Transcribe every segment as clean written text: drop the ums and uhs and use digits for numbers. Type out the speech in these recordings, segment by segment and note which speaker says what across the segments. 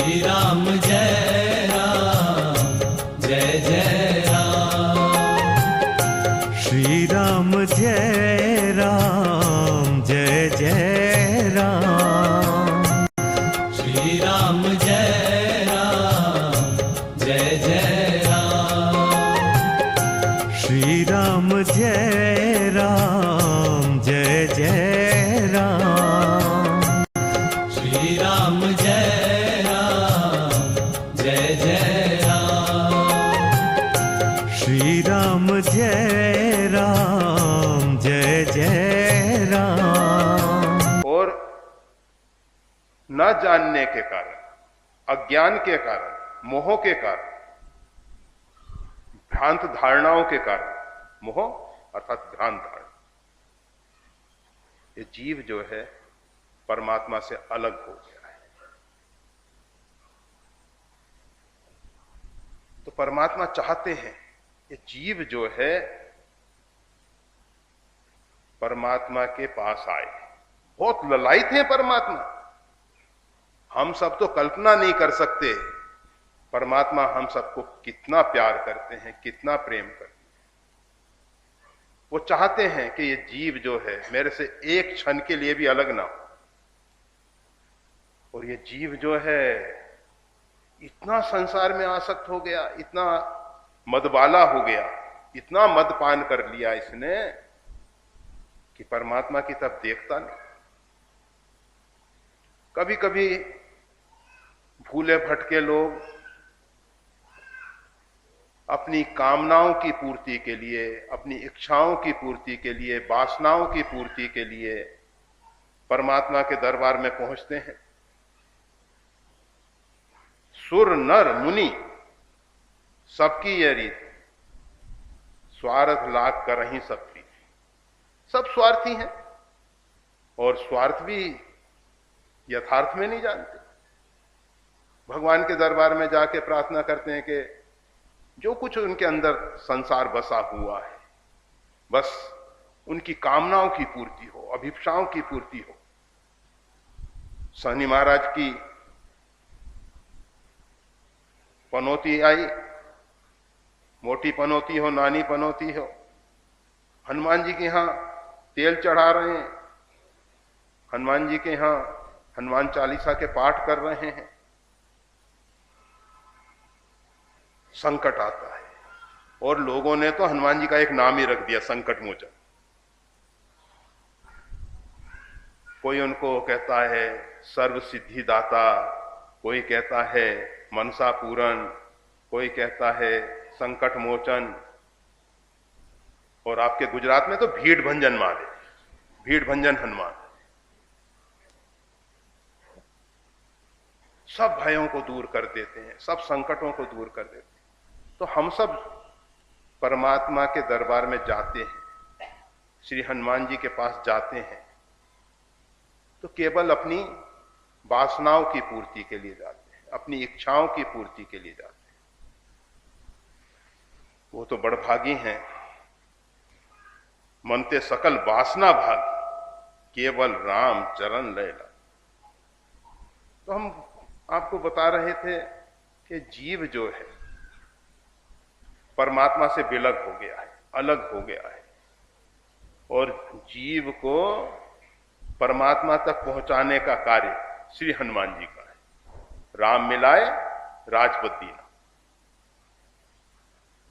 Speaker 1: श्री राम जय राम जय जय राम।
Speaker 2: श्री राम जय राम जय जय राम।
Speaker 1: श्री राम जय राम जय जय राम।
Speaker 2: श्री राम जय राम जय जय राम।
Speaker 1: श्री राम जय राम जय जय राम।
Speaker 2: श्री राम जय राम जय जय राम।
Speaker 3: और न जानने के कारण, अज्ञान के कारण, मोह के कारण, भ्रांत धारणाओं के कारण, मोह अर्थात भ्रांत धारणा, ये जीव जो है परमात्मा से अलग हो गया है। तो परमात्मा चाहते हैं ये जीव जो है परमात्मा के पास आए। बहुत ललायत हैं परमात्मा। हम सब तो कल्पना नहीं कर सकते परमात्मा हम सबको कितना प्यार करते हैं, कितना प्रेम करते हैं। वो चाहते हैं कि ये जीव जो है मेरे से एक क्षण के लिए भी अलग ना हो। और ये जीव जो है इतना संसार में आसक्त हो गया, इतना मदवाला हो गया, इतना मदपान कर लिया इसने कि परमात्मा की तरफ देखता नहीं। कभी कभी भूले भटके लोग अपनी कामनाओं की पूर्ति के लिए, अपनी इच्छाओं की पूर्ति के लिए, वासनाओं की पूर्ति के लिए परमात्मा के दरबार में पहुंचते हैं। सुर नर मुनि सबकी यह रीत, स्वार्थ लाग कर ही सब प्रीत। सब स्वार्थी हैं और स्वार्थ भी यथार्थ में नहीं जानते। भगवान के दरबार में जाके प्रार्थना करते हैं कि जो कुछ उनके अंदर संसार बसा हुआ है बस उनकी कामनाओं की पूर्ति हो, अभिप्साओं की पूर्ति हो। शनि महाराज की पनौती आई, मोटी पनौती हो, नानी पनौती हो, हनुमान जी के यहां तेल चढ़ा रहे हैं, हनुमान जी के यहां हनुमान चालीसा के पाठ कर रहे हैं। संकट आता है और लोगों ने तो हनुमान जी का एक नाम ही रख दिया, संकट मोचन। कोई उनको कहता है सर्व सिद्धि दाता, कोई कहता है मनसा पूरन, कोई कहता है संकट मोचन। और आपके गुजरात में तो भीड़ भंजन मारे, भीड़ भंजन हनुमान। सब भयों को दूर कर देते हैं, सब संकटों को दूर कर देते हैं। तो हम सब परमात्मा के दरबार में जाते हैं, श्री हनुमान जी के पास जाते हैं तो केवल अपनी वासनाओं की पूर्ति के लिए जाते हैं, अपनी इच्छाओं की पूर्ति के लिए जाते हैं। वो तो बड़भागी हैं। मनते सकल वासना भागी, केवल राम चरण लैला। तो हम आपको बता रहे थे कि जीव जो है परमात्मा से विलग हो गया है, अलग हो गया है। और जीव को परमात्मा तक पहुंचाने का कार्य श्री हनुमान जी का है। राम मिलाए राजपद दीना।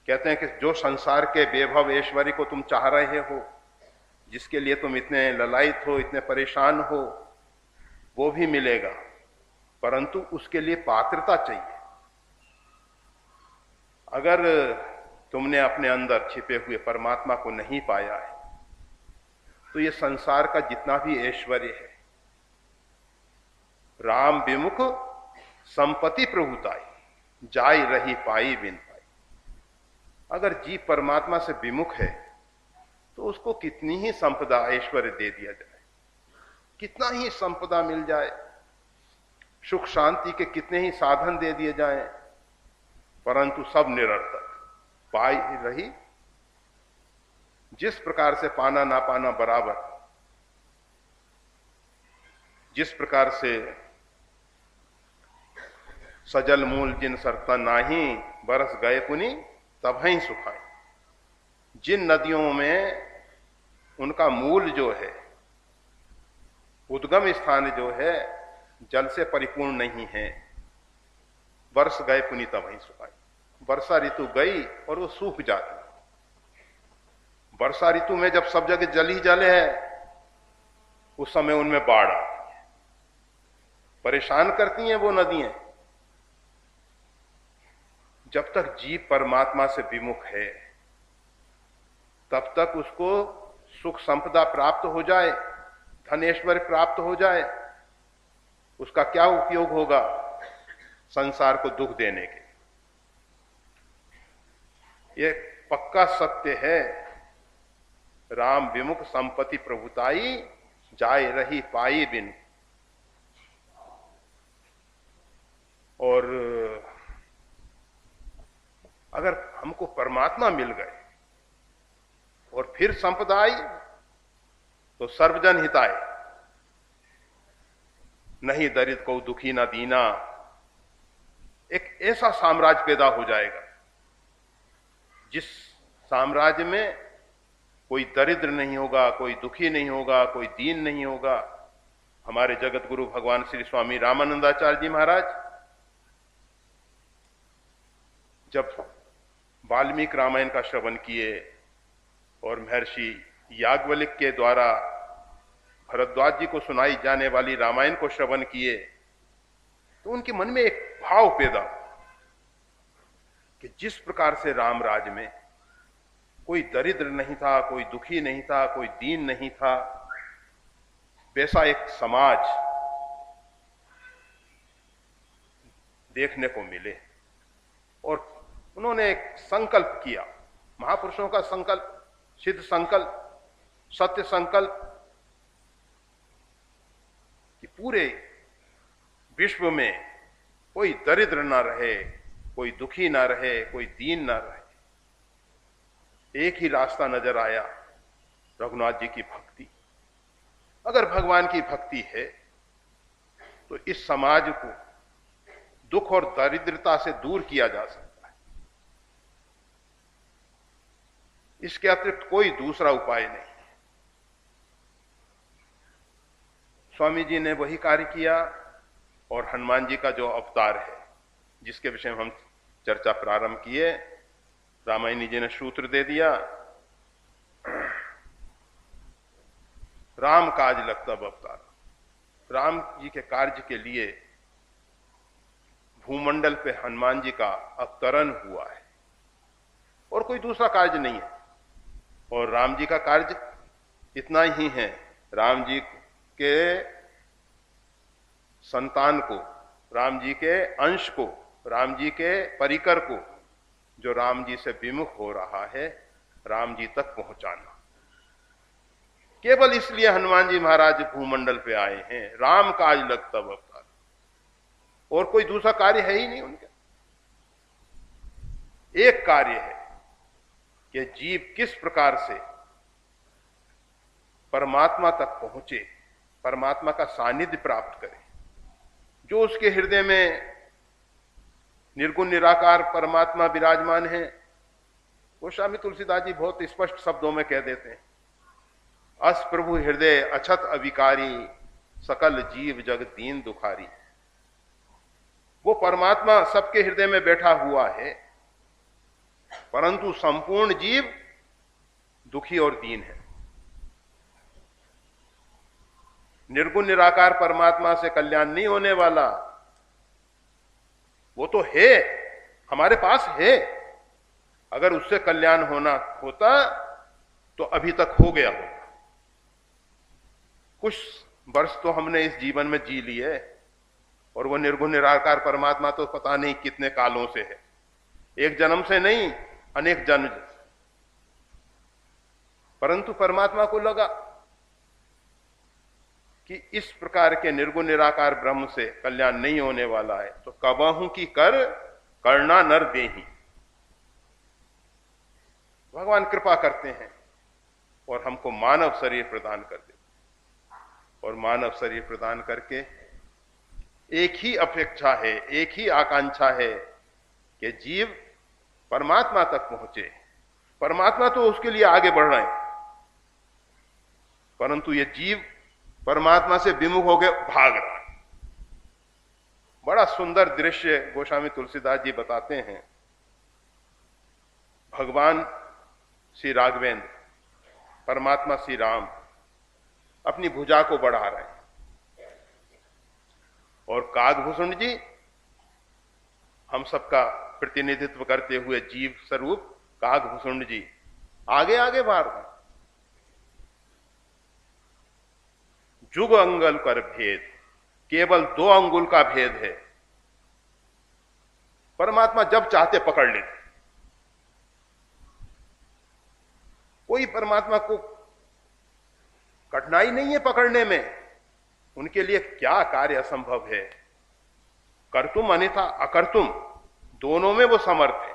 Speaker 3: कहते हैं कि जो संसार के वैभव ऐश्वर्य को तुम चाह रहे हो, जिसके लिए तुम इतने ललायत हो, इतने परेशान हो, वो भी मिलेगा, परंतु उसके लिए पात्रता चाहिए। अगर तुमने अपने अंदर छिपे हुए परमात्मा को नहीं पाया है तो ये संसार का जितना भी ऐश्वर्य है, राम विमुख संपत्ति प्रभुताई, जाय रही पाई बिन पाई। अगर जीव परमात्मा से विमुख है तो उसको कितनी ही संपदा ऐश्वर्य दे दिया जाए, कितना ही संपदा मिल जाए, सुख शांति के कितने ही साधन दे दिए जाएं, परंतु सब निरर्थक। पाई रही, जिस प्रकार से पाना ना पाना बराबर, जिस प्रकार से सजल मूल जिन सरता नाही, बरस गए पुनि तब ही सुखाई। जिन नदियों में उनका मूल जो है, उद्गम स्थान जो है, जल से परिपूर्ण नहीं है, बरस गए पुनि तब ही सुखाई। वर्षा ऋतु गई और वो सूख जाती। वर्षा ऋतु में जब सब जगह जल ही जल है, उस समय उनमें बाढ़ आती है, परेशान करती हैं वो नदियां। जब तक जीव परमात्मा से विमुख है, तब तक उसको सुख संपदा प्राप्त हो जाए, धन ऐश्वर्य प्राप्त हो जाए, उसका क्या उपयोग होगा संसार को दुख देने के। ये पक्का सत्य है। राम विमुख संपत्ति प्रभुताई, जाय रही पाई बिन। और अगर हमको परमात्मा मिल गए और फिर संपदा आई तो सर्वजन हिताय, नहीं दरिद्र को दुखी ना दीना। एक ऐसा साम्राज्य पैदा हो जाएगा जिस साम्राज्य में कोई दरिद्र नहीं होगा, कोई दुखी नहीं होगा, कोई दीन नहीं होगा। हमारे जगत गुरु भगवान श्री स्वामी रामानंदाचार्य जी महाराज जब वाल्मीकि रामायण का श्रवण किए और महर्षि याज्ञवल्क्य के द्वारा भरद्वाज जी को सुनाई जाने वाली रामायण को श्रवण किए, तो उनके मन में एक भाव पैदा हुआ कि जिस प्रकार से राम राज में कोई दरिद्र नहीं था, कोई दुखी नहीं था, कोई दीन नहीं था, वैसा एक समाज देखने को मिले। और उन्होंने एक संकल्प किया, महापुरुषों का संकल्प, सिद्ध संकल्प, सत्य संकल्प, कि पूरे विश्व में कोई दरिद्र ना रहे, कोई दुखी ना रहे, कोई दीन ना रहे। एक ही रास्ता नजर आया, रघुनाथ जी की भक्ति। अगर भगवान की भक्ति है तो इस समाज को दुख और दरिद्रता से दूर किया जा सकता है। इसके अतिरिक्त कोई दूसरा उपाय नहीं। स्वामी जी ने वही कार्य किया और हनुमान जी का जो अवतार है, जिसके विषय में हम चर्चा प्रारंभ किए, रामायणी जी ने सूत्र दे दिया, राम काज लगता अवतार। राम जी के कार्य के लिए भूमंडल पे हनुमान जी का अवतरण हुआ है और कोई दूसरा कार्य नहीं है। और राम जी का कार्य इतना ही है, राम जी के संतान को, राम जी के अंश को, राम जी के परिकर को, जो राम जी से विमुख हो रहा है, राम जी तक पहुंचाना। केवल इसलिए हनुमान जी महाराज भूमंडल पे आए हैं, राम काज लगता अवतार, और कोई दूसरा कार्य है ही नहीं उनका। एक कार्य है कि जीव किस प्रकार से परमात्मा तक पहुंचे, परमात्मा का सानिध्य प्राप्त करे। जो उसके हृदय में निर्गुण निराकार परमात्मा विराजमान है, वो स्वामी तुलसीदास जी बहुत स्पष्ट शब्दों में कह देते हैं, अस प्रभु हृदय अछत अविकारी, सकल जीव जग दीन दुखारी। वो परमात्मा सबके हृदय में बैठा हुआ है, परंतु संपूर्ण जीव दुखी और दीन है। निर्गुण निराकार परमात्मा से कल्याण नहीं होने वाला, वो तो है, हमारे पास है। अगर उससे कल्याण होना होता तो अभी तक हो गया होता। कुछ वर्ष तो हमने इस जीवन में जी लिए, और वो निर्गुण निराकार परमात्मा तो पता नहीं कितने कालों से है, एक जन्म से नहीं, अनेक जन्म। परंतु परमात्मा को लगा कि इस प्रकार के निर्गुण निराकार ब्रह्म से कल्याण नहीं होने वाला है, तो कबहू की कर करना नर देही। भगवान कृपा करते हैं और हमको मानव शरीर प्रदान कर देते, और मानव शरीर प्रदान करके एक ही अपेक्षा है, एक ही आकांक्षा है कि जीव परमात्मा तक पहुंचे। परमात्मा तो उसके लिए आगे बढ़ रहे हैं, परंतु ये जीव परमात्मा से विमुख होकर भाग रहा है। बड़ा सुंदर दृश्य गोस्वामी तुलसीदास जी बताते हैं। भगवान श्री राघवेंद्र, परमात्मा श्री राम अपनी भुजा को बढ़ा रहे हैं और कागभूषण जी, हम सबका प्रतिनिधित्व करते हुए जीव स्वरूप कागभूषण जी आगे आगे बढ़ रहे हैं। जुग अंगुल कर भेद, केवल 2 अंगुल का भेद है। परमात्मा जब चाहते पकड़ लेते, कोई परमात्मा को कठिनाई नहीं है पकड़ने में। उनके लिए क्या कार्य असंभव है। कर्तुम अन्यथा अकर्तुम, दोनों में वो समर्थ है।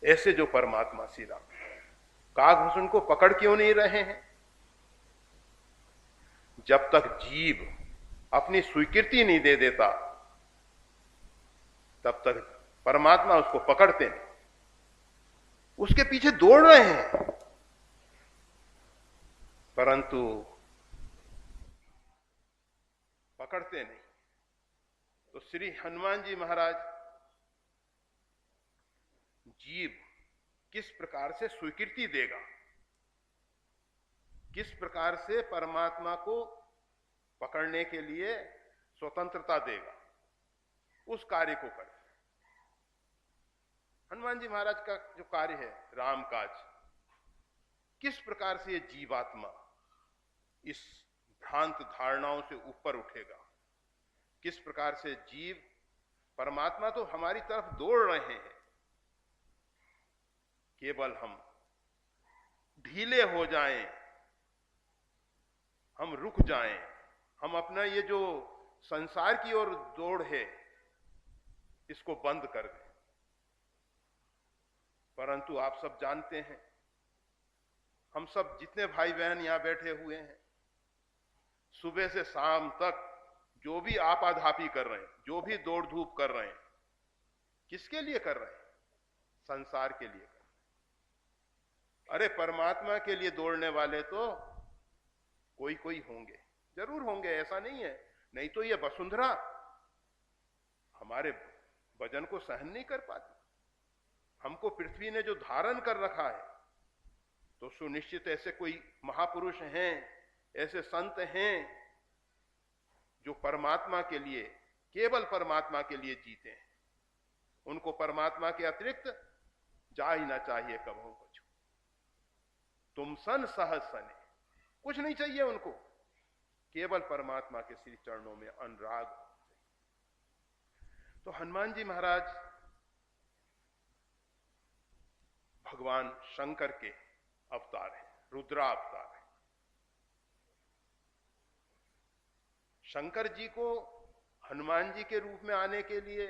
Speaker 3: ऐसे जो परमात्मा श्री राम कागभूषण को पकड़ क्यों नहीं रहे हैं? जब तक जीव अपनी स्वीकृति नहीं दे देता, तब तक परमात्मा उसको पकड़ते नहीं, उसके पीछे दौड़ रहे हैं, परंतु पकड़ते नहीं। तो श्री हनुमान जी महाराज जीव किस प्रकार से स्वीकृति देगा, किस प्रकार से परमात्मा को पकड़ने के लिए स्वतंत्रता देगा, उस कार्य को करे। हनुमान जी महाराज का जो कार्य है राम काज, किस प्रकार से ये जीवात्मा इस भ्रांत धारणाओं से ऊपर उठेगा, किस प्रकार से जीव, परमात्मा तो हमारी तरफ दौड़ रहे हैं, केवल हम ढीले हो जाएं, हम रुक जाएं, हम अपना ये जो संसार की ओर दौड़ है इसको बंद कर दें। परंतु आप सब जानते हैं, हम सब जितने भाई बहन यहां बैठे हुए हैं, सुबह से शाम तक जो भी आपाधापी कर रहे हैं, जो भी दौड़ धूप कर रहे हैं, किसके लिए कर रहे हैं? संसार के लिए कर रहे हैं। अरे परमात्मा के लिए दौड़ने वाले तो कोई कोई होंगे, जरूर होंगे, ऐसा नहीं है। नहीं तो ये वसुंधरा हमारे वजन को सहन नहीं कर पाती। हमको पृथ्वी ने जो धारण कर रखा है, तो सुनिश्चित ऐसे कोई महापुरुष हैं, ऐसे संत हैं जो परमात्मा के लिए, केवल परमात्मा के लिए जीते हैं। उनको परमात्मा के अतिरिक्त जा ही ना चाहिए कभू कुछ। तुम सन सहज सने, कुछ नहीं चाहिए उनको, केवल परमात्मा के श्री चरणों में अनुराग। तो हनुमान जी महाराज भगवान शंकर के अवतार हैं, रुद्रावतार हैं। शंकर जी को हनुमान जी के रूप में आने के लिए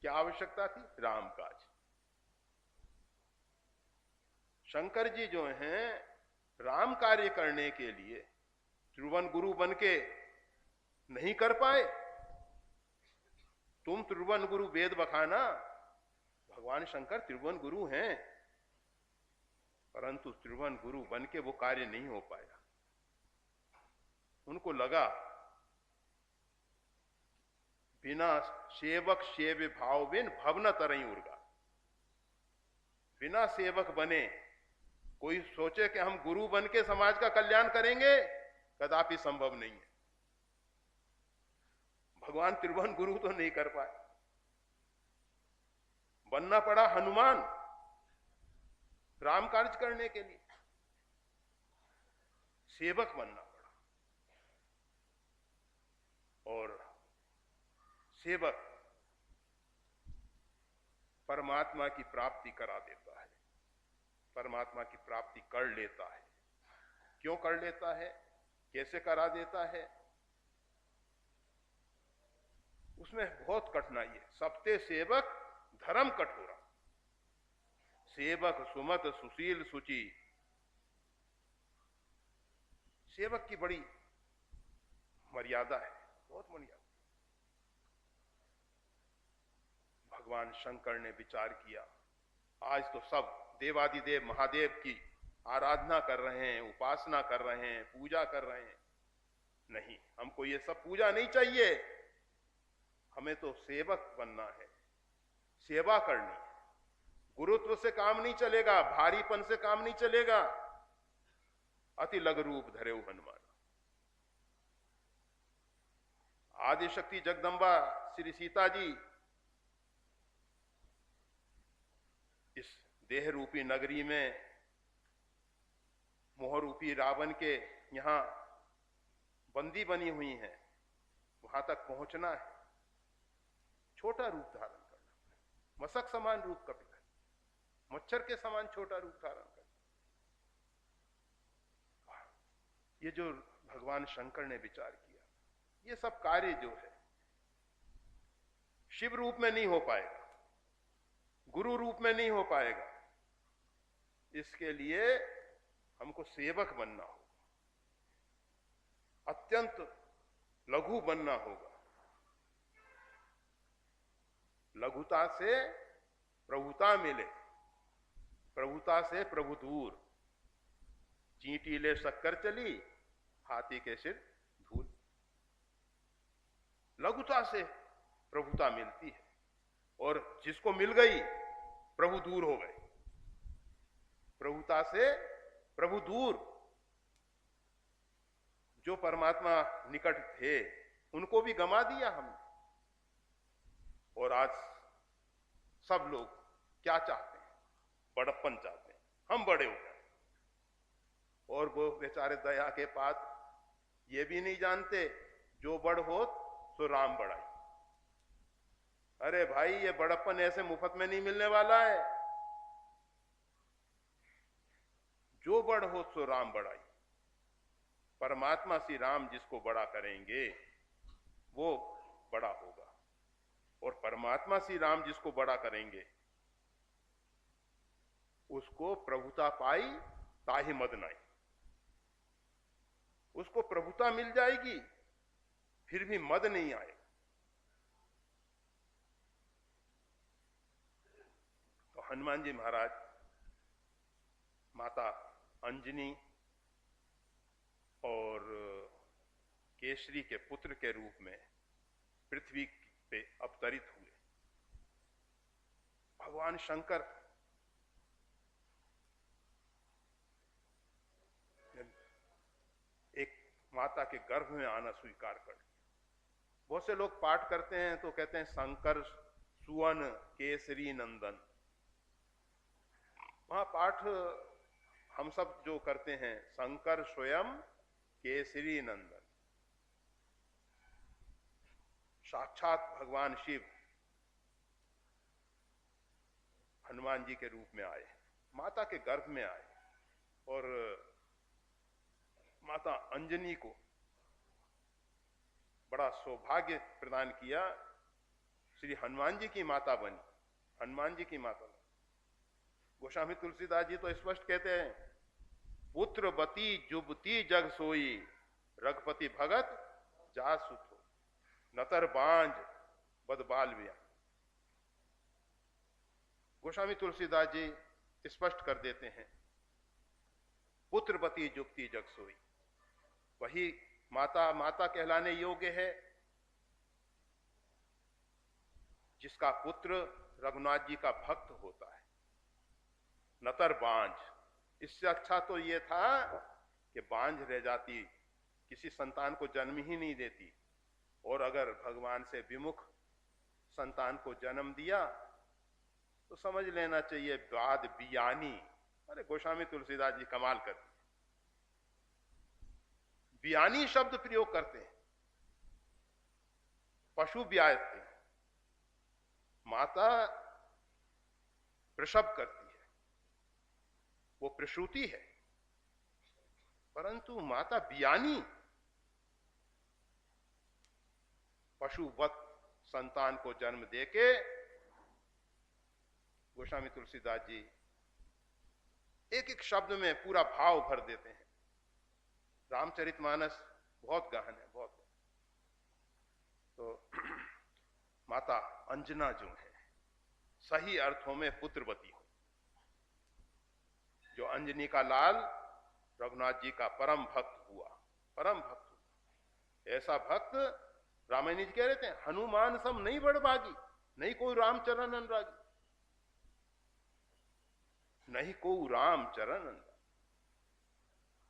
Speaker 3: क्या आवश्यकता थी? राम काज। शंकर जी जो हैं राम कार्य करने के लिए त्रिभुवन गुरु बन के नहीं कर पाए। तुम त्रिभुवन गुरु वेद बखाना, भगवान शंकर त्रिभुवन गुरु हैं, परंतु त्रिभुवन गुरु बन के वो कार्य नहीं हो पाया। उनको लगा बिना सेवक सेव्य भाव बिन भवन तरई उर्गा। बिना सेवक बने कोई सोचे कि हम गुरु बन के समाज का कल्याण करेंगे, कदापि संभव नहीं है। भगवान त्रिभुवन गुरु तो नहीं कर पाए, बनना पड़ा हनुमान राम कार्य करने के लिए, सेवक बनना पड़ा। और सेवक परमात्मा की प्राप्ति करा देता है, परमात्मा की प्राप्ति कर लेता है। क्यों कर लेता है, कैसे करा देता है, उसमें बहुत कठिनाई है। सबते सेवक धर्म कठोरा, सेवक सुमत सुशील सुचि। सेवक की बड़ी मर्यादा है, बहुत बढ़िया। भगवान शंकर ने विचार किया, आज तो सब देवादिदेव महादेव की आराधना कर रहे हैं, उपासना कर रहे हैं, पूजा कर रहे हैं। नहीं, हमको ये सब पूजा नहीं चाहिए, हमें तो सेवक बनना है, सेवा करनी है। गुरुत्व से काम नहीं चलेगा, भारीपन से काम नहीं चलेगा। अति लघु रूप धरे हनुमान। आदिशक्ति जगदम्बा श्री सीता जी इस देह रूपी नगरी में मोह रूपी रावण के यहां बंदी बनी हुई हैं। वहां तक पहुंचना है, छोटा रूप धारण करना है, मशक समान रूप कपिल है, मच्छर के समान छोटा रूप धारण करना। ये जो भगवान शंकर ने विचार किया, ये सब कार्य जो है शिव रूप में नहीं हो पाएगा, गुरु रूप में नहीं हो पाएगा। इसके लिए हमको सेवक बनना होगा, अत्यंत लघु बनना होगा। लघुता से प्रभुता मिले, प्रभुता से प्रभु दूर। चींटी ले शक्कर चली, हाथी के सिर धूल। लघुता से प्रभुता मिलती है, और जिसको मिल गई प्रभु दूर हो गए। प्रभुता से प्रभु दूर। जो परमात्मा निकट थे उनको भी गंवा दिया हमने। और आज सब लोग क्या चाहते हैं? बड़प्पन चाहते हैं, हम बड़े हो गए। और वो बेचारे दया के पात्र ये भी नहीं जानते, जो बड़ हो सो राम बड़ाई। अरे भाई, ये बड़प्पन ऐसे मुफ्त में नहीं मिलने वाला है। जो बड़ हो सो राम बड़ाई। परमात्मा श्री राम जिसको बड़ा करेंगे वो बड़ा होगा, और परमात्मा श्री राम जिसको बड़ा करेंगे उसको प्रभुता पाई ताहि मद नाई। उसको प्रभुता मिल जाएगी, फिर भी मद नहीं आएगा। तो हनुमान जी महाराज माता अंजनी और केसरी के पुत्र के रूप में पृथ्वी पे अवतरित हुए। भगवान शंकर एक माता के गर्भ में आना स्वीकार कर लिया। बहुत से लोग पाठ करते हैं तो कहते हैं शंकर सुवन केसरी नंदन। वहां पाठ हम सब जो करते हैं शंकर स्वयं केसरी नंदन। साक्षात भगवान शिव हनुमान जी के रूप में आए, माता के गर्भ में आए, और माता अंजनी को बड़ा सौभाग्य प्रदान किया। श्री हनुमान जी की माता बनी, हनुमान जी की माता बनी। गोस्वामी तुलसीदास जी तो स्पष्ट कहते हैं, पुत्रवती जुबती जग सोई, रघुपति भगत जा सुत हो, नतर बांझ बदबाल बिया। गोस्वामी तुलसीदास जी स्पष्ट कर देते हैं, पुत्रवती जुबती जग सोई, वही माता माता कहलाने योग्य है जिसका पुत्र रघुनाथ जी का भक्त होता है। नतर बांझ, इससे अच्छा तो ये था कि बांझ रह जाती, किसी संतान को जन्म ही नहीं देती, और अगर भगवान से विमुख संतान को जन्म दिया तो समझ लेना चाहिए बाद बियानी। अरे गोस्वामी तुलसीदास जी कमाल करते हैं, बियानी शब्द प्रयोग करते हैं। पशु ब्याहते हैं, माता प्रसव करती है, वो प्रसूति है, परंतु माता बियानी पशुवत संतान को जन्म देके गोस्वामी तुलसीदास जी एक एक शब्द में पूरा भाव भर देते हैं। रामचरितमानस बहुत गहन है, बहुत। तो माता अंजना जो है सही अर्थों में पुत्रवती हो। जो अंजनी का लाल रघुनाथ जी का परम भक्त हुआ, परम भक्त हुआ। ऐसा भक्त रामायण जी कह रहे थे, हनुमान सम नहीं बड़भागी, नहीं कोई रामचरण अनुरागी, नहीं को रामचरण अनुरागी।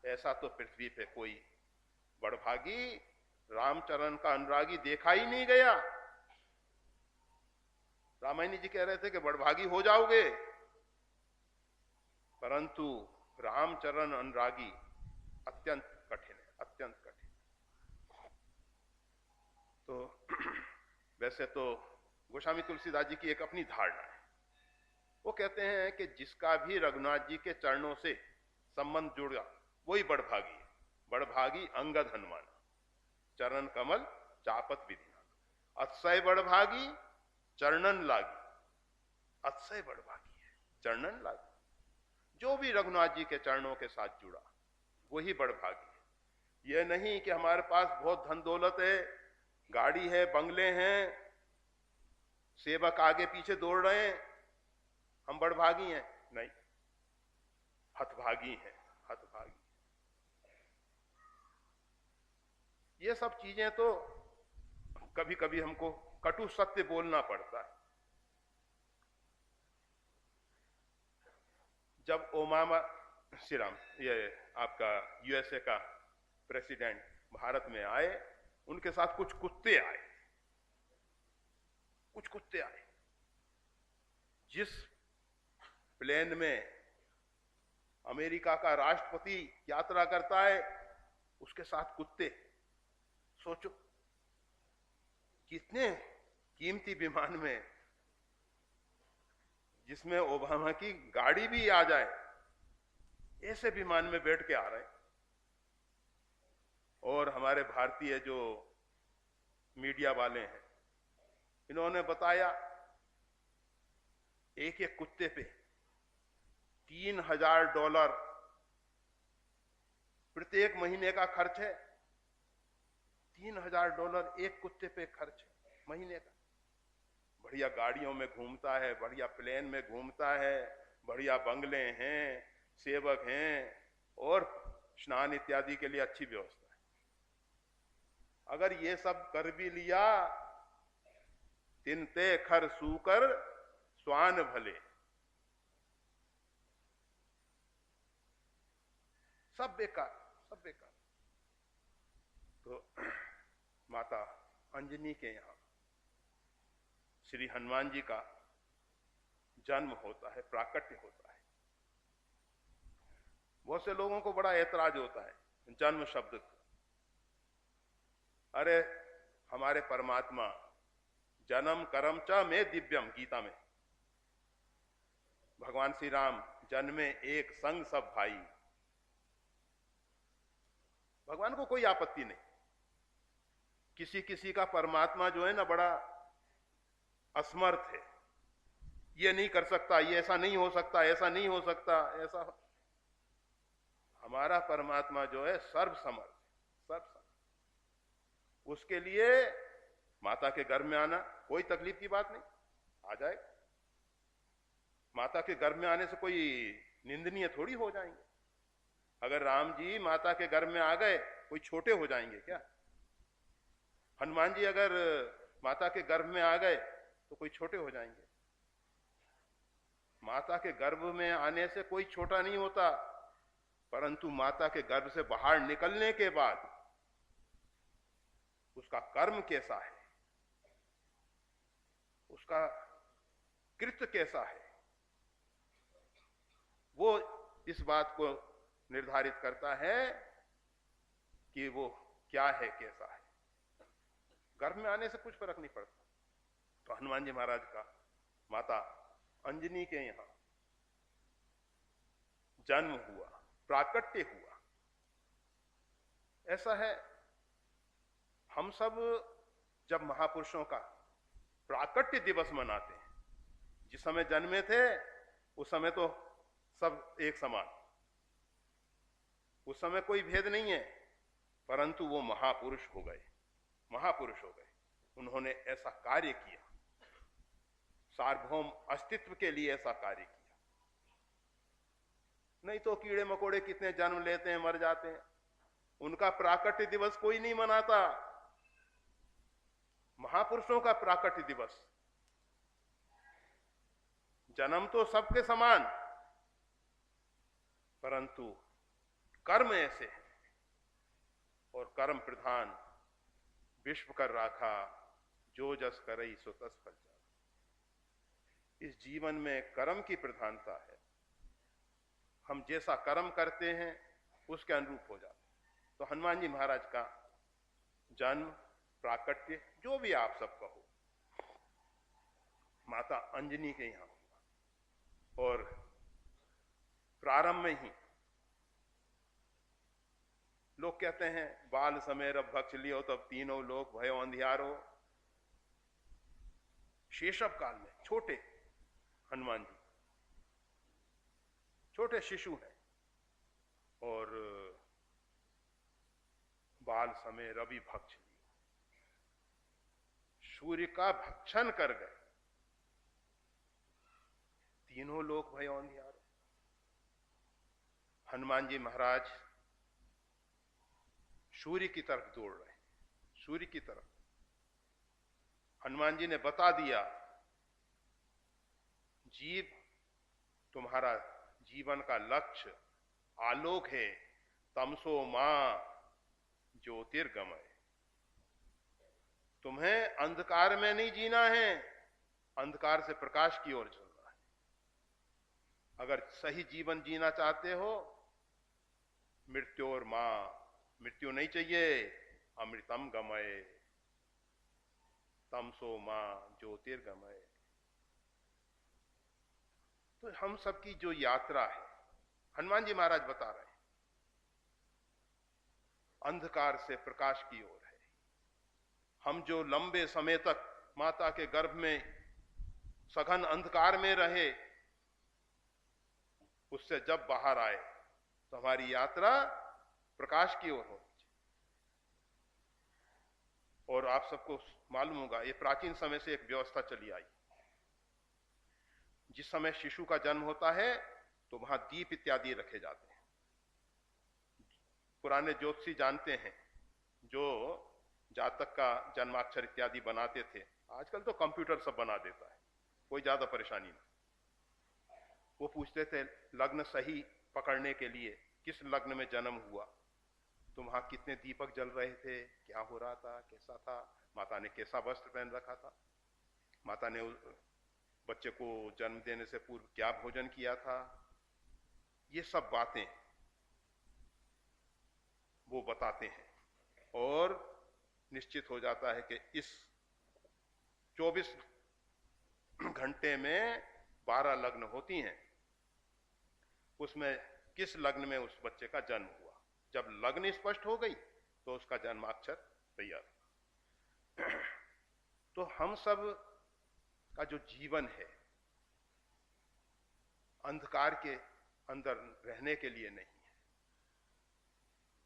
Speaker 3: ऐसा तो पृथ्वी पे कोई बड़भागी रामचरण का अनुरागी देखा ही नहीं गया। रामायणी जी कह रहे थे कि बड़भागी हो जाओगे, परंतु रामचरण अनुरागी अत्यंत कठिन है, अत्यंत कठिन। तो वैसे तो गोस्वामी तुलसीदास जी की एक अपनी धारणा है। वो कहते हैं कि जिसका भी रघुनाथ जी के चरणों से संबंध जुड़ा वही बड़भागी है। बड़भागी अंगद हनुमान, चरण कमल चापत विधिना, अतिशय बड़भागी चरणन लागी, अतिशय बड़भागी है चरणन लागी। जो भी रघुनाथ जी के चरणों के साथ जुड़ा वही बड़भागी है। यह नहीं कि हमारे पास बहुत धन दौलत है, गाड़ी है, बंगले हैं, सेवक आगे पीछे दौड़ रहे हैं, हम बड़भागी हैं। नहीं, हतभागी हैं, हतभागी। ये सब चीजें तो कभी कभी हमको कटु सत्य बोलना पड़ता है। जब ओबामा श्री राम, ये आपका यूएसए का प्रेसिडेंट भारत में आए, उनके साथ कुछ कुत्ते आए, कुछ कुत्ते आए। जिस प्लेन में अमेरिका का राष्ट्रपति यात्रा करता है उसके साथ कुत्ते, सोचो कितने कीमती विमान में, जिसमें ओबामा की गाड़ी भी आ जाए, ऐसे विमान में बैठ के आ रहे हैं। और हमारे भारतीय जो मीडिया वाले हैं, इन्होंने बताया एक एक कुत्ते पे $3000 प्रत्येक महीने का खर्च है। $3000 एक कुत्ते पे खर्च है महीने का। बढ़िया गाड़ियों में घूमता है, बढ़िया प्लेन में घूमता है, बढ़िया बंगले हैं, सेवक हैं, और स्नान इत्यादि के लिए अच्छी व्यवस्था है। अगर ये सब कर भी लिया, तिनते खर सूकर स्वान भले, सब बेकार, सब बेकार। तो माता अंजनी के यहां श्री हनुमान जी का जन्म होता है, प्राकट्य होता है। बहुत से लोगों को बड़ा ऐतराज होता है जन्म शब्द का। अरे हमारे परमात्मा जन्म कर्म च में दिव्यम, गीता में भगवान श्री राम जन्मे एक संग सब भाई। भगवान को कोई आपत्ति नहीं। किसी किसी का परमात्मा जो है ना बड़ा असमर्थ है, ये नहीं कर सकता, ये ऐसा नहीं हो सकता, ऐसा नहीं हो सकता, ऐसा। हमारा परमात्मा जो है सर्वसमर्थ, सर्वसमर्थ। उसके लिए माता के गर्भ में आना कोई तकलीफ की बात नहीं, आ जाए। माता के गर्भ में आने से कोई निंदनीय थोड़ी हो जाएंगे। अगर राम जी माता के गर्भ में आ गए, कोई छोटे हो जाएंगे क्या? हनुमान जी अगर माता के गर्भ में आ गए तो कोई छोटे हो जाएंगे? माता के गर्भ में आने से कोई छोटा नहीं होता, परंतु माता के गर्भ से बाहर निकलने के बाद उसका कर्म कैसा है, उसका कृत्य कैसा है, वो इस बात को निर्धारित करता है कि वो क्या है, कैसा है। गर्भ में आने से कुछ फर्क नहीं पड़ता। तो हनुमान जी महाराज का माता अंजनी के यहां जन्म हुआ, प्राकट्य हुआ। ऐसा है, हम सब जब महापुरुषों का प्राकट्य दिवस मनाते हैं, जिस समय जन्मे थे उस समय तो सब एक समान, उस समय कोई भेद नहीं है, परंतु वो महापुरुष हो गए, महापुरुष हो गए। उन्होंने ऐसा कार्य किया, सार्वभौम अस्तित्व के लिए ऐसा कार्य किया। नहीं तो कीड़े मकोड़े कितने जन्म लेते हैं, मर जाते हैं, उनका प्राकट्य दिवस कोई नहीं मनाता। महापुरुषों का प्राकट्य दिवस, जन्म तो सबके समान, परंतु कर्म ऐसे हैं और कर्म प्रधान विश्व कर राखा, जो जस करई सो तस फल जाए। इस जीवन में कर्म की प्रधानता है। हम जैसा कर्म करते हैं उसके अनुरूप हो जाते हैं। तो हनुमान जी महाराज का जन्म, प्राकट्य, जो भी आप सब कहो, माता अंजनी के यहां हुआ। और प्रारंभ में ही लोग कहते हैं बाल समय रब भक्ष लियो तब तीनों लोग भयो अंधियारो। शैशव काल में छोटे हनुमान जी, छोटे शिशु हैं, और बाल समय रवि भक्ष लियो, सूर्य का भक्षण कर गए, तीनों लोग भयो अंधियारो। हनुमान जी महाराज सूर्य की तरफ दौड़ रहे, सूर्य की तरफ। हनुमान जी ने बता दिया, जीव तुम्हारा जीवन का लक्ष्य आलोक है, तमसो मां ज्योतिर्गमय। तुम्हें अंधकार में नहीं जीना है, अंधकार से प्रकाश की ओर चलना है। अगर सही जीवन जीना चाहते हो, मृत्यु और मां, मृत्यु नहीं चाहिए, अमृतम गमय, तमसो मां ज्योतिर्गमय। तो हम सबकी जो यात्रा है, हनुमान जी महाराज बता रहे हैं, अंधकार से प्रकाश की ओर है। हम जो लंबे समय तक माता के गर्भ में सघन अंधकार में रहे, उससे जब बाहर आए तो हमारी यात्रा प्रकाश की ओर होनी चाहिए। और आप सबको मालूम होगा, ये प्राचीन समय से एक व्यवस्था चली आई। जिस समय शिशु का जन्म होता है तो वहां दीप इत्यादि रखे जाते हैं। पुराने ज्योतिषी जानते हैं, जो जातक का जन्माक्षर इत्यादि बनाते थे, आजकल तो कंप्यूटर सब बना देता है, कोई ज्यादा परेशानी नहीं। वो पूछते थे लग्न सही पकड़ने के लिए, किस लग्न में जन्म हुआ, तो वहां कितने दीपक जल रहे थे, क्या हो रहा था, कैसा था, माता ने कैसा वस्त्र पहन रखा था, माता ने बच्चे को जन्म देने से पूर्व क्या भोजन किया था, ये सब बातें वो बताते हैं। और निश्चित हो जाता है कि इस 24 घंटे में 12 लग्न होती हैं, उसमें किस लग्न में उस बच्चे का जन्म हुआ। जब लग्न स्पष्ट हो गई तो उसका जन्माक्षर तैयार। तो हम सब का जो जीवन है, अंधकार के अंदर रहने के लिए नहीं है।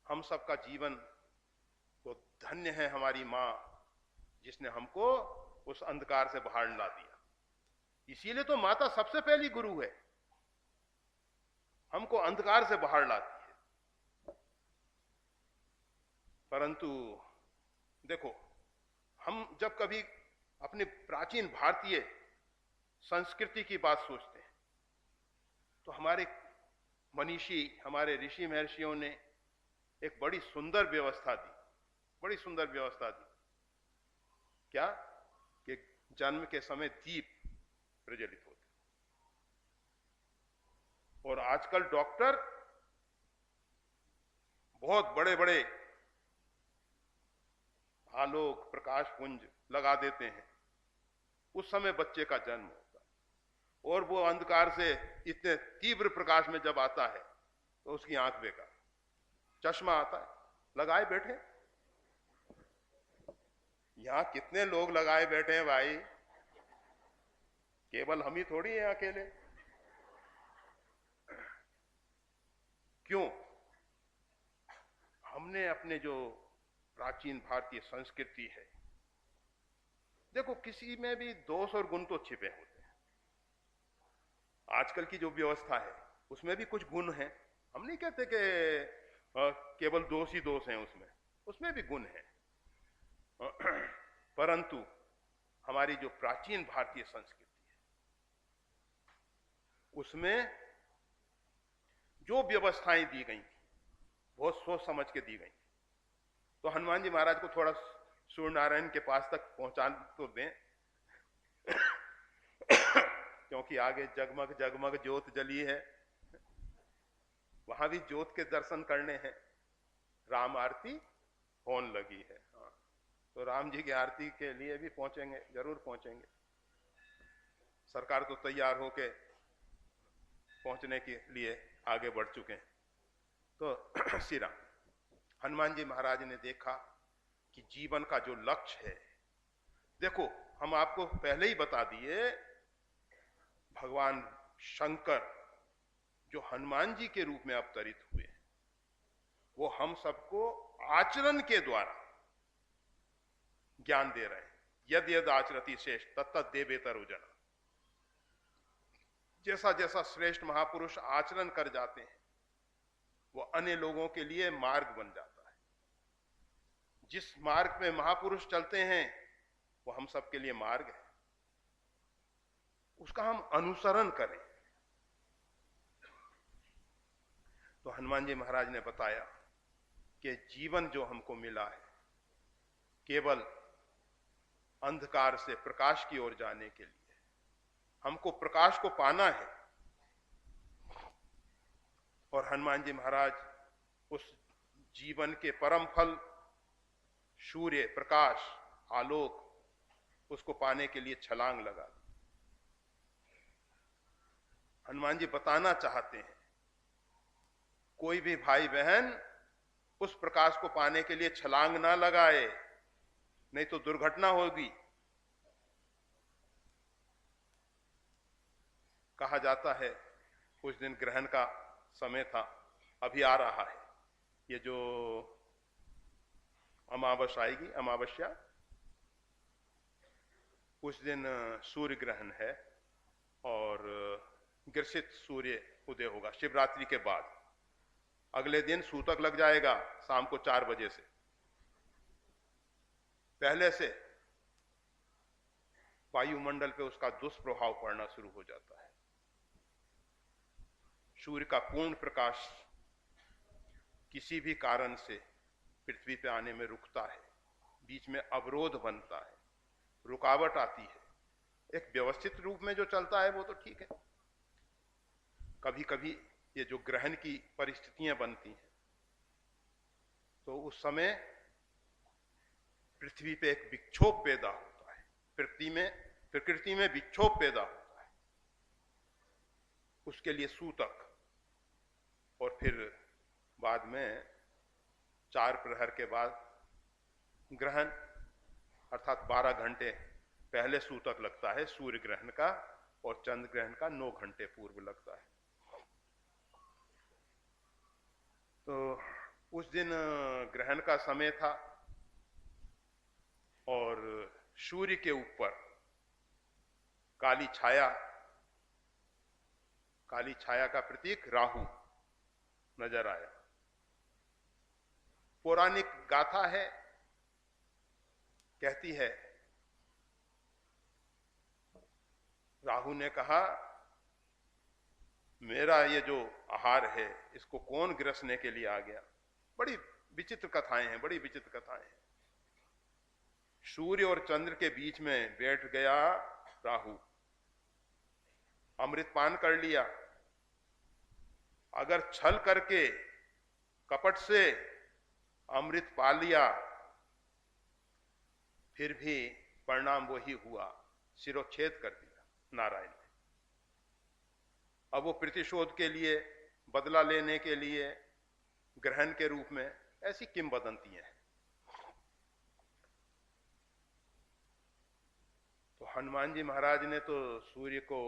Speaker 3: हम सबका जीवन को धन्य है हमारी मां, जिसने हमको उस अंधकार से बाहर ला दिया। इसीलिए तो माता सबसे पहली गुरु है, हमको अंधकार से बाहर लाती है। परंतु देखो, हम जब कभी अपने प्राचीन भारतीय संस्कृति की बात सोचते हैं, तो हमारे मनीषी, हमारे ऋषि महर्षियों ने एक बड़ी सुंदर व्यवस्था दी, बड़ी सुंदर व्यवस्था दी। क्या कि जन्म के समय दीप प्रज्वलित होते, और आजकल डॉक्टर बहुत बड़े बड़े आलोक प्रकाश पुंज लगा देते हैं, उस समय बच्चे का जन्म होता है। और वो अंधकार से इतने तीव्र प्रकाश में जब आता है तो उसकी आंख बेकार, चश्मा आता है, लगाए बैठे। यहां कितने लोग लगाए बैठे हैं भाई, केवल हम ही थोड़ी हैं अकेले। क्यों? हमने अपने जो प्राचीन भारतीय संस्कृति है, देखो, किसी में भी दोष और गुण तो छिपे होते हैं। आजकल की जो व्यवस्था है उसमें भी कुछ गुण हैं। हम नहीं कहते कि केवल दोष ही दोष हैं, उसमें भी गुण हैं। परंतु हमारी जो प्राचीन भारतीय संस्कृति है उसमें जो व्यवस्थाएं दी गई थी बहुत सोच समझ के दी गई थी। तो हनुमान जी महाराज को थोड़ा सूर्य नारायण के पास तक पहुंचा तो दें, क्योंकि आगे जगमग जगमग ज्योत जली है, वहां भी ज्योत के दर्शन करने हैं। राम आरती होने लगी है। हाँ, तो राम जी की आरती के लिए भी पहुंचेंगे, जरूर पहुंचेंगे। सरकार तो तैयार होके पहुंचने के लिए आगे बढ़ चुके हैं। तो श्री राम, हनुमान जी महाराज ने देखा कि जीवन का जो लक्ष्य है, देखो हम आपको पहले ही बता दिए, भगवान शंकर जो हनुमान जी के रूप में अवतरित हुए वो हम सबको आचरण के द्वारा ज्ञान दे रहे हैं। यद यद आचरति श्रेष्ठ तत्तत् देवेतरो जना। जैसा जैसा श्रेष्ठ महापुरुष आचरण कर जाते हैं वो अन्य लोगों के लिए मार्ग बन जाता है। जिस मार्ग पे महापुरुष चलते हैं वो हम सबके लिए मार्ग है, उसका हम अनुसरण करें। तो हनुमान जी महाराज ने बताया कि जीवन जो हमको मिला है केवल अंधकार से प्रकाश की ओर जाने के लिए, हमको प्रकाश को पाना है। और हनुमान जी महाराज उस जीवन के परम फल सूर्य प्रकाश आलोक उसको पाने के लिए छलांग लगा दी। हनुमान जी बताना चाहते हैं कोई भी भाई बहन उस प्रकाश को पाने के लिए छलांग ना लगाए, नहीं तो दुर्घटना होगी। कहा जाता है कुछ दिन ग्रहण का समय था, अभी आ रहा है ये जो अमावस्या आएगी, अमावस्या, उस दिन सूर्य ग्रहण है और ग्रसित सूर्य उदय होगा शिवरात्रि के बाद। अगले दिन सूतक लग जाएगा शाम को 4 बजे से। पहले से वायुमंडल पे उसका दुष्प्रभाव पड़ना शुरू हो जाता है। सूर्य का पूर्ण प्रकाश किसी भी कारण से पृथ्वी पे आने में रुकता है, बीच में अवरोध बनता है, रुकावट आती है। एक व्यवस्थित रूप में जो चलता है वो तो ठीक है, कभी कभी ये जो ग्रहण की परिस्थितियां बनती हैं तो उस समय पृथ्वी पे एक विक्षोभ पैदा होता है, प्रकृति में विक्षोभ पैदा होता है। उसके लिए सूतक और फिर बाद में 4 प्रहर के बाद ग्रहण, अर्थात 12 घंटे पहले सूतक लगता है सूर्य ग्रहण का, और चंद्र ग्रहण का 9 घंटे पूर्व लगता है। तो उस दिन ग्रहण का समय था और सूर्य के ऊपर काली छाया का प्रतीक राहु नजर आया। पौराणिक गाथा है, कहती है राहु ने कहा मेरा ये जो आहार है इसको कौन ग्रसने के लिए आ गया। बड़ी विचित्र कथाएं हैं, बड़ी विचित्र कथाएं हैं। सूर्य और चंद्र के बीच में बैठ गया राहु, अमृत पान कर लिया। अगर छल करके कपट से अमृत पा लिया फिर भी परिणाम वही हुआ, शिरोच्छेद कर दिया नारायण ने। अब वो प्रतिशोध के लिए, बदला लेने के लिए ग्रहण के रूप में ऐसी किंवदंतियां हैं। तो हनुमान जी महाराज ने तो सूर्य को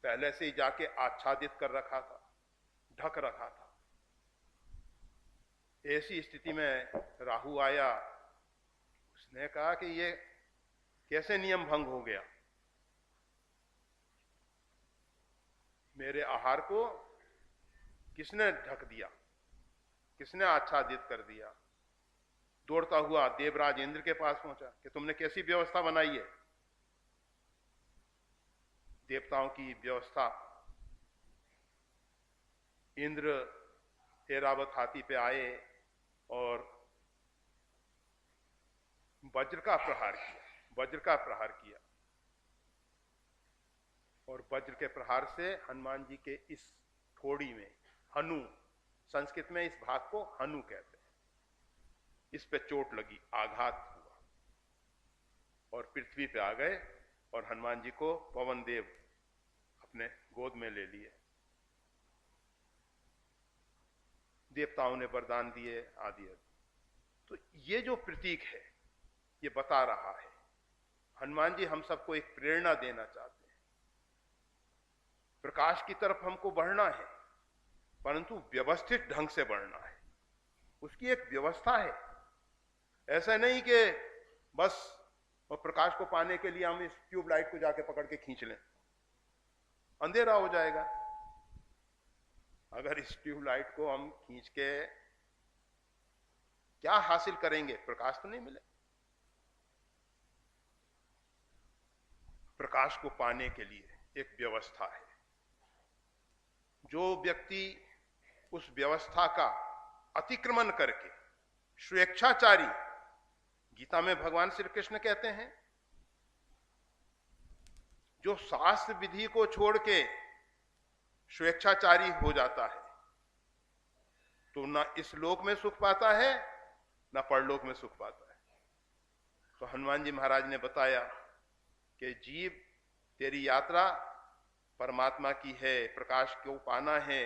Speaker 3: पहले से ही जाके आच्छादित कर रखा था, ढक रखा था। ऐसी स्थिति में राहु आया, उसने कहा कि ये कैसे नियम भंग हो गया? मेरे आहार को किसने ढक दिया, किसने आच्छादित कर दिया? दौड़ता हुआ देवराज इंद्र के पास पहुंचा कि तुमने कैसी व्यवस्था बनाई है? देवताओं की व्यवस्था। इंद्र ऐरावत हाथी पे आए और वज्र का प्रहार किया और वज्र के प्रहार से हनुमान जी के इस ठोड़ी में, हनु संस्कृत में इस भाग को हनु कहते हैं, इस पे चोट लगी, आघात हुआ और पृथ्वी पे आ गए और हनुमान जी को पवन देव अपने गोद में ले लिए। देवताओं ने वरदान दिए आदि। तो ये जो प्रतीक है ये बता रहा है, हनुमान जी हम सबको एक प्रेरणा देना चाहते हैं। प्रकाश की तरफ हमको बढ़ना है, परंतु व्यवस्थित ढंग से बढ़ना है। उसकी एक व्यवस्था है। ऐसा नहीं कि बस और प्रकाश को पाने के लिए हम इस ट्यूबलाइट को जाके पकड़ के खींच लें, अंधेरा हो जाएगा। अगर इस ट्यूबलाइट को हम खींच के क्या हासिल करेंगे? प्रकाश तो नहीं मिले। प्रकाश को पाने के लिए एक व्यवस्था है। जो व्यक्ति उस व्यवस्था का अतिक्रमण करके स्वेच्छाचारी, गीता में भगवान श्री कृष्ण कहते हैं, जो शास्त्र विधि को छोड़ के स्वेच्छाचारी हो जाता है तो ना इस लोक में सुख पाता है ना परलोक में सुख पाता है। तो हनुमान जी महाराज ने बताया कि जीव, तेरी यात्रा परमात्मा की है, प्रकाश को पाना है,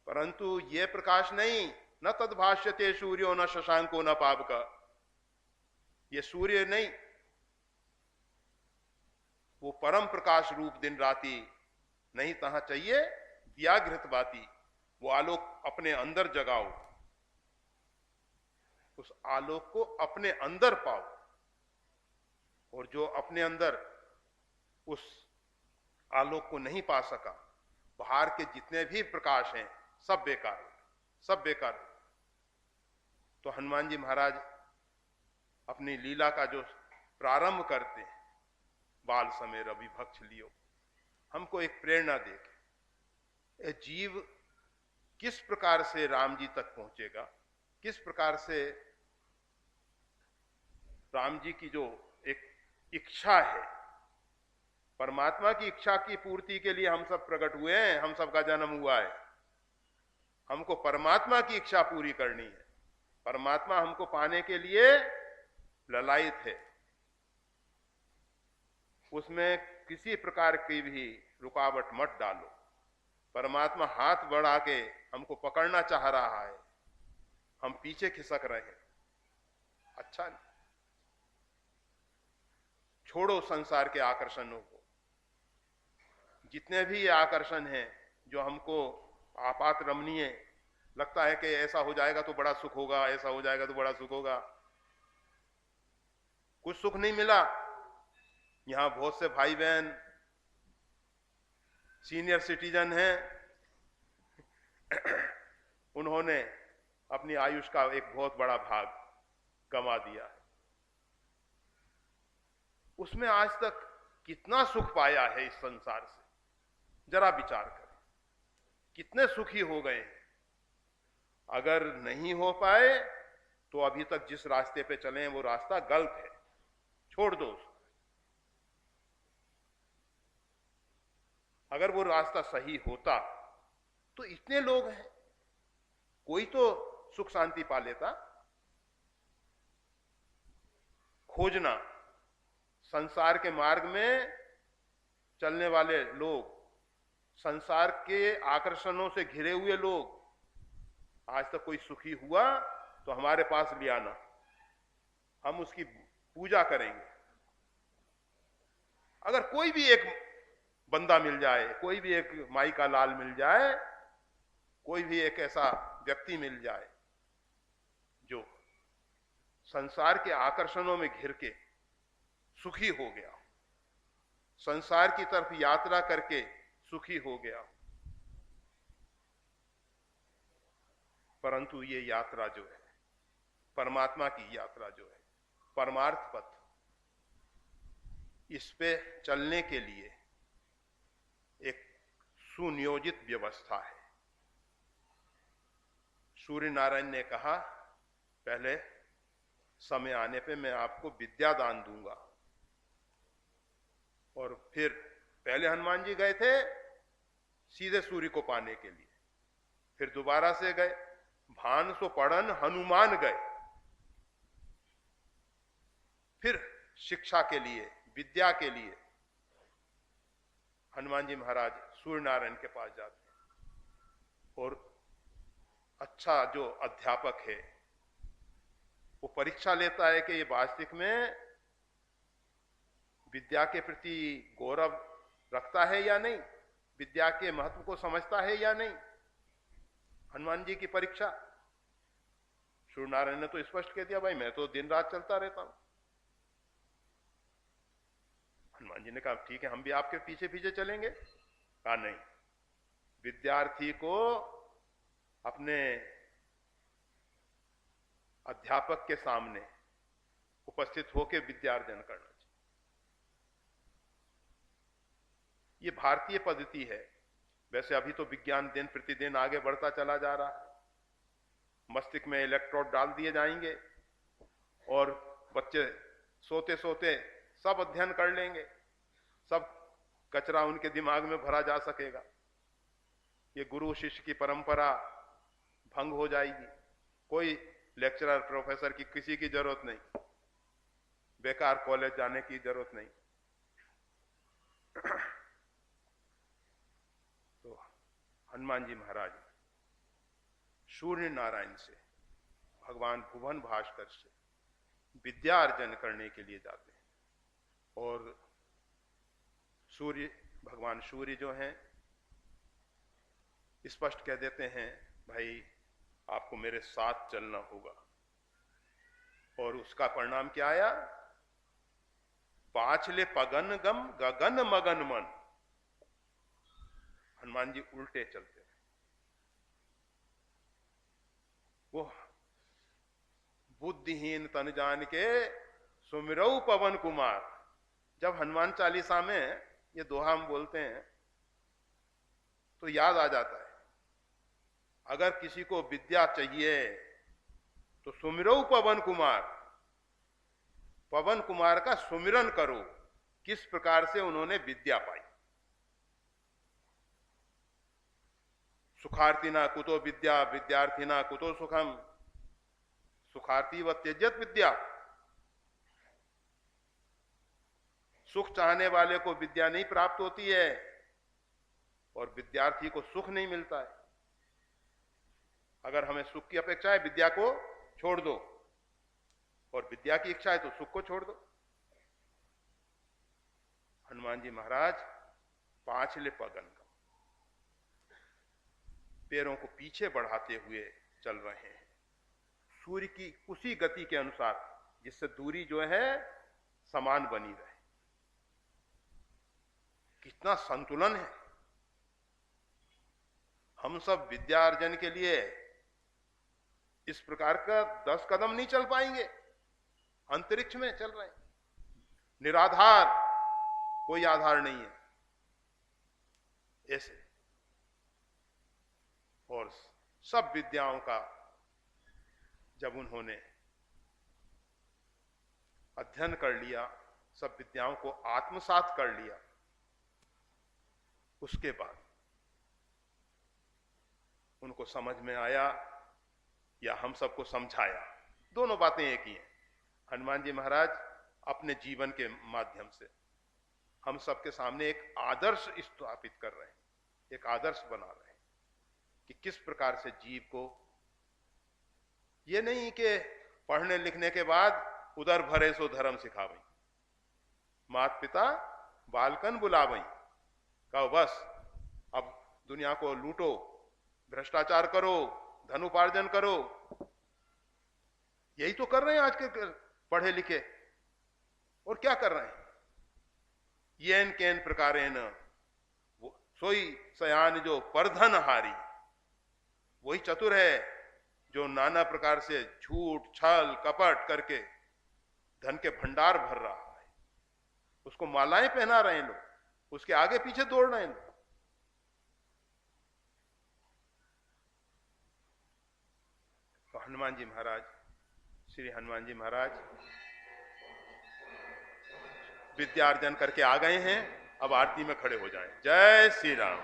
Speaker 3: परंतु ये प्रकाश नहीं, न तद्भाष्यते सूर्यो न शशांको न पावक। ये सूर्य नहीं, वो परम प्रकाश रूप दिन राती नहीं तहां चाहिए दिया घृत बाती। वो आलोक अपने अंदर जगाओ, उस आलोक को अपने अंदर पाओ। और जो अपने अंदर उस आलोक को नहीं पा सका, बाहर के जितने भी प्रकाश हैं सब बेकार, सब बेकार। तो हनुमान जी महाराज अपनी लीला का जो प्रारंभ करते हैं, बाल समय रवि भक्ष लियो, हमको एक प्रेरणा देके जीव किस प्रकार से राम जी तक पहुंचेगा, किस प्रकार से राम जी की जो एक इच्छा है, परमात्मा की इच्छा की पूर्ति के लिए हम सब प्रकट हुए हैं, हम सबका जन्म हुआ है। हमको परमात्मा की इच्छा पूरी करनी है। परमात्मा हमको पाने के लिए ललायित है। उसमें किसी प्रकार की भी रुकावट मत डालो। परमात्मा हाथ बढ़ा के हमको पकड़ना चाह रहा है, हम पीछे खिसक रहे हैं, अच्छा नहीं। छोड़ो संसार के आकर्षणों को। जितने भी ये आकर्षण हैं जो हमको आपात रमणीय लगता है कि ऐसा हो जाएगा तो बड़ा सुख होगा, ऐसा हो जाएगा तो बड़ा सुख होगा, कुछ सुख नहीं मिला। यहां बहुत से भाई बहन सीनियर सिटीजन हैं, उन्होंने अपनी आयुष का एक बहुत बड़ा भाग गंवा दिया है। उसमें आज तक कितना सुख पाया है इस संसार से, जरा विचार करें, कितने सुखी हो गए हैं। अगर नहीं हो पाए तो अभी तक जिस रास्ते पे चले हैं वो रास्ता गलत है, छोड़ दो उसको। अगर वो रास्ता सही होता तो इतने लोग हैं, कोई तो सुख शांति पा लेता। खोजना, संसार के मार्ग में चलने वाले लोग, संसार के आकर्षणों से घिरे हुए लोग, आज तक कोई सुखी हुआ तो हमारे पास ले आना, हम उसकी पूजा करेंगे। अगर कोई भी एक बंदा मिल जाए, कोई भी एक माई का लाल मिल जाए, कोई भी एक ऐसा व्यक्ति मिल जाए जो संसार के आकर्षणों में घिर के सुखी हो गया, संसार की तरफ यात्रा करके सुखी हो गया। परंतु ये यात्रा जो है, परमात्मा की यात्रा जो है, परमार्थ पथ, इस पे चलने के लिए एक सुनियोजित व्यवस्था है। सूर्य नारायण ने कहा, पहले समय आने पे मैं आपको विद्या दान दूंगा। और फिर पहले हनुमान जी गए थे सीधे सूर्य को पाने के लिए, फिर दोबारा से गए, भान सो पढ़न हनुमान गए, फिर शिक्षा के लिए, विद्या के लिए हनुमान जी महाराज सूर्य नारायण के पास जाते हैं। और अच्छा जो अध्यापक है वो परीक्षा लेता है कि ये वास्तविक में विद्या के प्रति गौरव रखता है या नहीं, विद्या के महत्व को समझता है या नहीं। हनुमान जी की परीक्षा, सूर्य नारायण ने तो स्पष्ट कह दिया, भाई मैं तो दिन रात चलता रहता हूं। हनुमान जी ने कहा ठीक है, हम भी आपके पीछे पीछे चलेंगे। कहा नहीं, विद्यार्थी को अपने अध्यापक के सामने उपस्थित होकर विद्यार्जन करना चाहिए। ये भारतीय पद्धति है। वैसे अभी तो विज्ञान दिन प्रतिदिन आगे बढ़ता चला जा रहा है, मस्तिष्क में इलेक्ट्रोड डाल दिए जाएंगे और बच्चे सोते सोते सब अध्ययन कर लेंगे, सब कचरा उनके दिमाग में भरा जा सकेगा। ये गुरु शिष्य की परंपरा भंग हो जाएगी, कोई लेक्चरर प्रोफेसर की किसी की जरूरत नहीं, बेकार कॉलेज जाने की जरूरत नहीं। तो हनुमान जी महाराज सूर्य नारायण से, भगवान भुवन भास्कर से विद्या अर्जन करने के लिए जाते हैं। और सूर्य, भगवान सूर्य जो हैं स्पष्ट कह देते हैं, भाई आपको मेरे साथ चलना होगा। और उसका परिणाम क्या आया? पाछले पगन गम गगन मगन मन। हनुमान जी उल्टे चलते हैं। वो बुद्धिहीन तन जान के सुमिरऊ पवन कुमार। जब हनुमान चालीसा में ये दोहा हम बोलते हैं तो याद आ जाता है, अगर किसी को विद्या चाहिए तो सुमिरऊ पवन कुमार, पवन कुमार का सुमिरन करो, किस प्रकार से उन्होंने विद्या पाई। सुखार्थिना कुतो विद्या विद्यार्थिना कुतो सुखम, सुखार्थी व त्यजत विद्या। सुख चाहने वाले को विद्या नहीं प्राप्त होती है और विद्यार्थी को सुख नहीं मिलता है। अगर हमें सुख की अपेक्षा है, विद्या को छोड़ दो, और विद्या की इच्छा है तो सुख को छोड़ दो। हनुमान जी महाराज पांचले पगन का, पैरों को पीछे बढ़ाते हुए चल रहे हैं, सूर्य की उसी गति के अनुसार, जिससे दूरी जो है समान बनी रहे। कितना संतुलन है। हम सब विद्या अर्जन के लिए इस प्रकार का 10 कदम नहीं चल पाएंगे, अंतरिक्ष में चल रहे हैं, निराधार, कोई आधार नहीं है ऐसे। और सब विद्याओं का जब उन्होंने अध्ययन कर लिया, सब विद्याओं को आत्मसात कर लिया, उसके बाद उनको समझ में आया या हम सबको समझाया, दोनों बातें एक ही हैं। हनुमान जी महाराज अपने जीवन के माध्यम से हम सबके सामने एक आदर्श स्थापित कर रहे हैं, एक आदर्श बना रहे हैं कि किस प्रकार से जीव को, ये नहीं कि पढ़ने लिखने के बाद उधर भरे सो धर्म सिखावई, माता पिता बालकन बुलावई, कहो बस अब दुनिया को लूटो, भ्रष्टाचार करो, धन उपार्जन करो, यही तो कर रहे हैं आज के पढ़े लिखे। और क्या कर रहे हैं? येन केन प्रकारेण सोई सयान जो परधन हारी, वही चतुर है जो नाना प्रकार से झूठ छल कपट करके धन के भंडार भर रहा है। उसको मालाएं पहना रहे हैं लोग, उसके आगे पीछे दौड़ रहे हैं लोग। तो हनुमान जी महाराज, श्री हनुमान जी महाराज विद्यार्जन करके आ गए हैं, अब आरती में खड़े हो जाएं। जय श्री राम।